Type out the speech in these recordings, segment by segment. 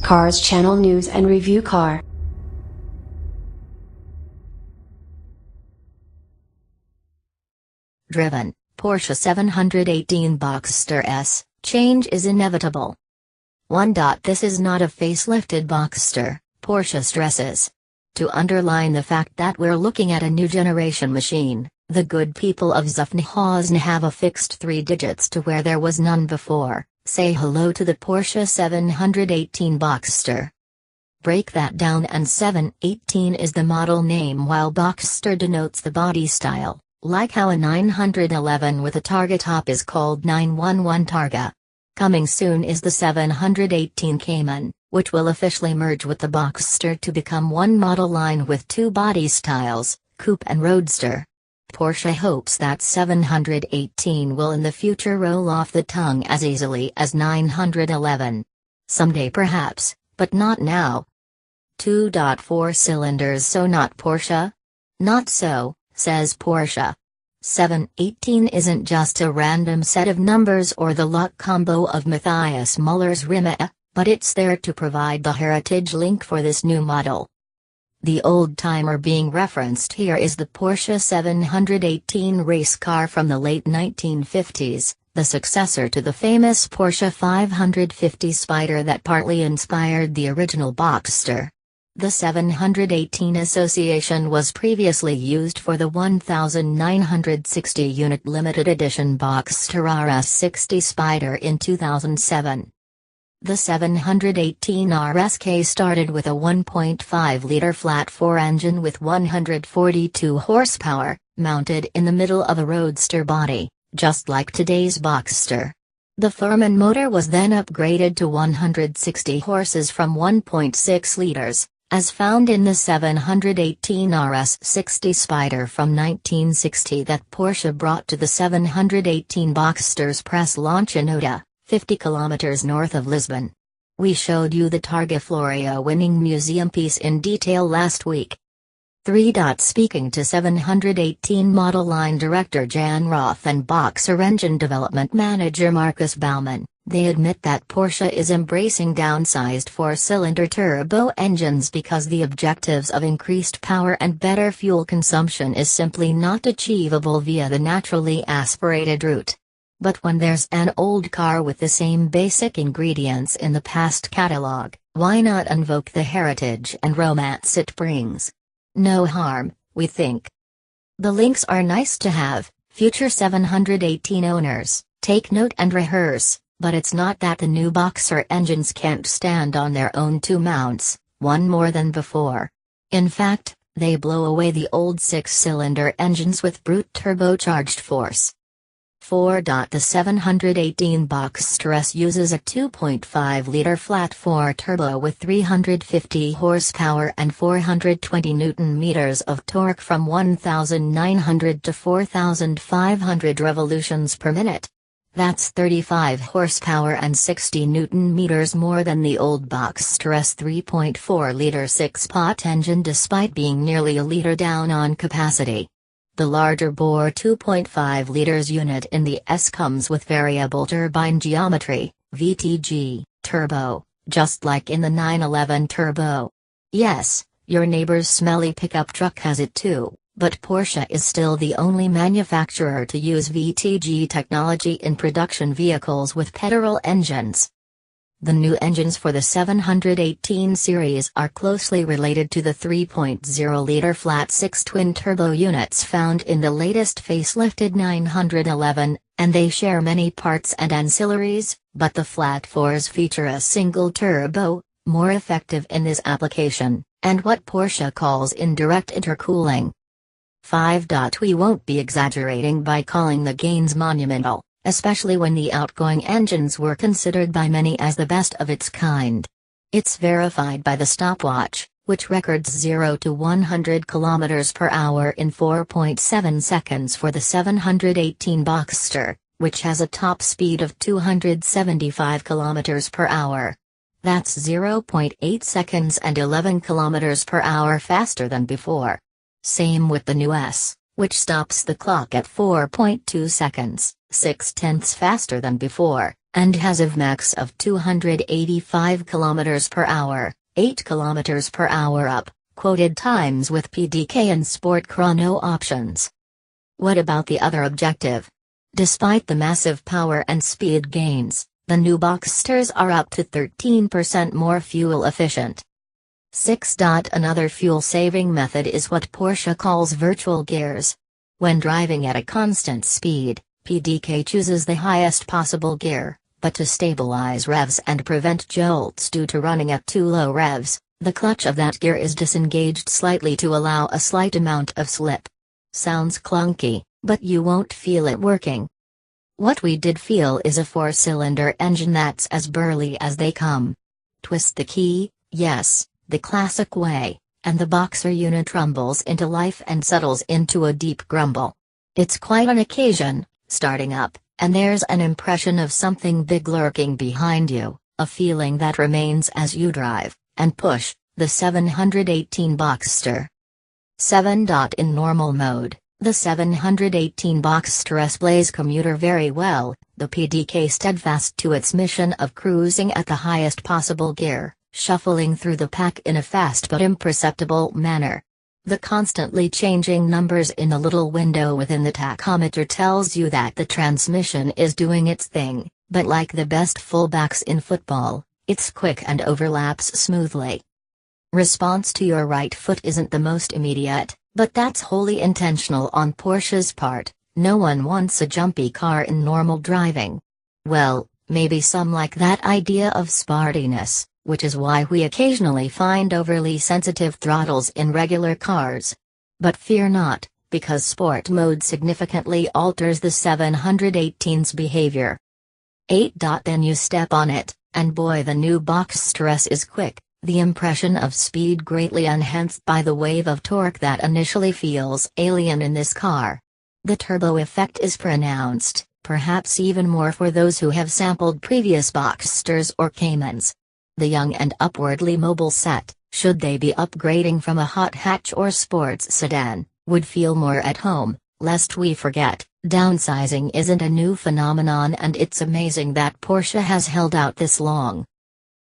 Cars Channel News and Review Car. Driven, Porsche 718 Boxster S, change is inevitable. 1. This is not a facelifted Boxster, Porsche stresses. To underline the fact that we're looking at a new generation machine, the good people of Zuffenhausen have affixed 3 digits to where there was none before. Say hello to the Porsche 718 Boxster. Break that down, and 718 is the model name while Boxster denotes the body style, like how a 911 with a Targa top is called 911 Targa. Coming soon is the 718 Cayman, which will officially merge with the Boxster to become one model line with 2 body styles, coupe and roadster. Porsche hopes that 718 will in the future roll off the tongue as easily as 911. Someday perhaps, but not now. 2. 4 cylinders, so not Porsche? Not so, says Porsche. 718 isn't just a random set of numbers or the luck combo of Matthias Muller's Rimme, but it's there to provide the heritage link for this new model. The old-timer being referenced here is the Porsche 718 race car from the late 1950s, the successor to the famous Porsche 550 Spider that partly inspired the original Boxster. The 718 association was previously used for the 1960-unit limited edition Boxster RS60 Spider in 2007. The 718 RSK started with a 1.5-liter flat-4 engine with 142 horsepower, mounted in the middle of a roadster body, just like today's Boxster. The Furman motor was then upgraded to 160 horses from 1.6 liters, as found in the 718 RS60 Spider from 1960 that Porsche brought to the 718 Boxster's press launch in Oda, 50 kilometers north of Lisbon. We showed you the Targa Florio winning museum piece in detail last week. 3. Speaking to 718 model line director Jan Roth and Boxer engine development manager Marcus Baumann, they admit that Porsche is embracing downsized 4-cylinder turbo engines because the objectives of increased power and better fuel consumption is simply not achievable via the naturally aspirated route. But when there's an old car with the same basic ingredients in the past catalog, why not invoke the heritage and romance it brings? No harm, we think. The links are nice to have, future 718 owners, take note and rehearse, but it's not that the new Boxer engines can't stand on their own 2 mounts, one more than before. In fact, they blow away the old 6-cylinder engines with brute turbocharged force. 4. The 718 Boxster S uses a 2.5-liter flat-4 turbo with 350 horsepower and 420 Nm of torque from 1,900 to 4,500 revolutions per minute. That's 35 horsepower and 60 Nm more than the old Boxster S 3.4-liter 6-pot engine, despite being nearly a liter down on capacity. The larger bore 2.5 liters unit in the S comes with variable turbine geometry, VTG, turbo, just like in the 911 Turbo. Yes, your neighbor's smelly pickup truck has it too, but Porsche is still the only manufacturer to use VTG technology in production vehicles with petrol engines. The new engines for the 718 series are closely related to the 3.0-liter flat-6 twin-turbo units found in the latest facelifted 911, and they share many parts and ancillaries, but the flat-4s feature a single turbo, more effective in this application, and what Porsche calls indirect intercooling. 5. We won't be exaggerating by calling the gains monumental, especially when the outgoing engines were considered by many as the best of its kind. It's verified by the stopwatch, which records 0 to 100 km per hour in 4.7 seconds for the 718 Boxster, which has a top speed of 275 km per hour. That's 0.8 seconds and 11 km per hour faster than before. Same with the new S, which stops the clock at 4.2 seconds. 0.6 faster than before, and has a max of 285 km per hour, 8 km per hour up, quoted times with PDK and Sport Chrono options. What about the other objective? Despite the massive power and speed gains, the new Boxsters are up to 13% more fuel efficient. 6. Another fuel-saving method is what Porsche calls virtual gears. When driving at a constant speed, PDK chooses the highest possible gear, but to stabilize revs and prevent jolts due to running at too low revs, the clutch of that gear is disengaged slightly to allow a slight amount of slip. Sounds clunky, but you won't feel it working. What we did feel is a 4-cylinder engine that's as burly as they come. Twist the key, yes, the classic way, and the Boxer unit rumbles into life and settles into a deep grumble. It's quite an occasion, starting up, and there's an impression of something big lurking behind you, a feeling that remains as you drive and push the 718 Boxster. 7. In normal mode, the 718 Boxster S plays commuter very well, the PDK steadfast to its mission of cruising at the highest possible gear, shuffling through the pack in a fast but imperceptible manner. The constantly changing numbers in the little window within the tachometer tells you that the transmission is doing its thing, but like the best fullbacks in football, it's quick and overlaps smoothly. Response to your right foot isn't the most immediate, but that's wholly intentional on Porsche's part. No one wants a jumpy car in normal driving. Well, maybe some like that idea of sportiness, which is why we occasionally find overly sensitive throttles in regular cars. But fear not, because sport mode significantly alters the 718's behavior. 8. Then you step on it, and boy, the new Boxster S is quick, the impression of speed greatly enhanced by the wave of torque that initially feels alien in this car. The turbo effect is pronounced, perhaps even more for those who have sampled previous Boxsters or Caymans. The young and upwardly mobile set, should they be upgrading from a hot hatch or sports sedan, would feel more at home. Lest we forget, downsizing isn't a new phenomenon, and it's amazing that Porsche has held out this long.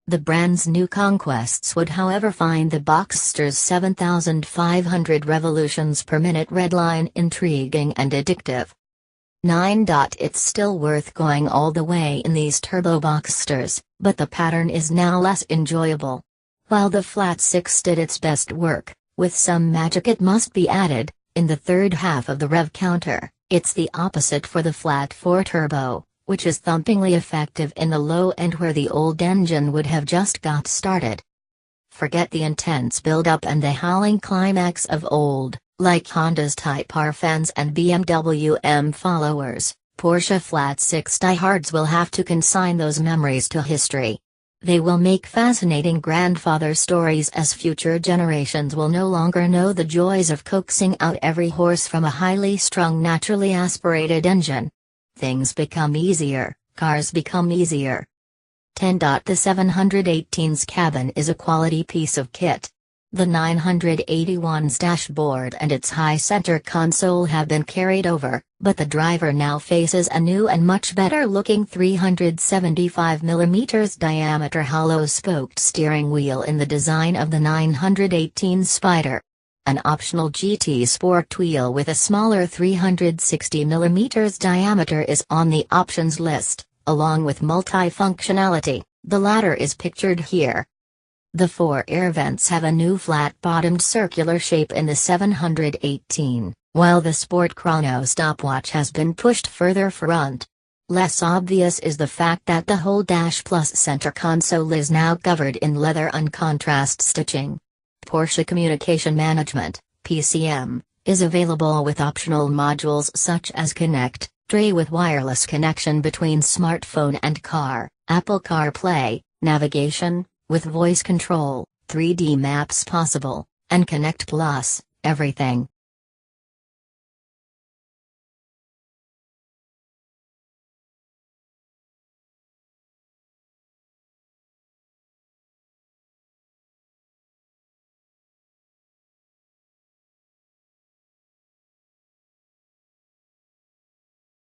The brand's new conquests would however find the Boxster's 7,500 revolutions per minute redline intriguing and addictive. 9. It's still worth going all the way in these turbo Boxsters, but the pattern is now less enjoyable. While the flat 6 did its best work, with some magic it must be added, in the third half of the rev counter, it's the opposite for the flat 4 turbo, which is thumpingly effective in the low end where the old engine would have just got started. Forget the intense build-up and the howling climax of old, like Honda's Type R fans and BMW M followers. Porsche Flat 6 diehards will have to consign those memories to history. They will make fascinating grandfather stories, as future generations will no longer know the joys of coaxing out every horse from a highly strung naturally aspirated engine. Things become easier, cars become easier. 10. The 718's cabin is a quality piece of kit. The 981's dashboard and its high center console have been carried over, but the driver now faces a new and much better-looking 375mm diameter hollow-spoked steering wheel in the design of the 918 Spider. An optional GT Sport wheel with a smaller 360mm diameter is on the options list, along with multi-functionality. The latter is pictured here. The 4 air vents have a new flat-bottomed circular shape in the 718, while the Sport Chrono stopwatch has been pushed further front. Less obvious is the fact that the whole dash plus center console is now covered in leather and contrast stitching. Porsche Communication Management, PCM, is available with optional modules such as Connect, tray with wireless connection between smartphone and car, Apple CarPlay, navigation, with voice control, 3D maps possible, and Connect Plus, everything.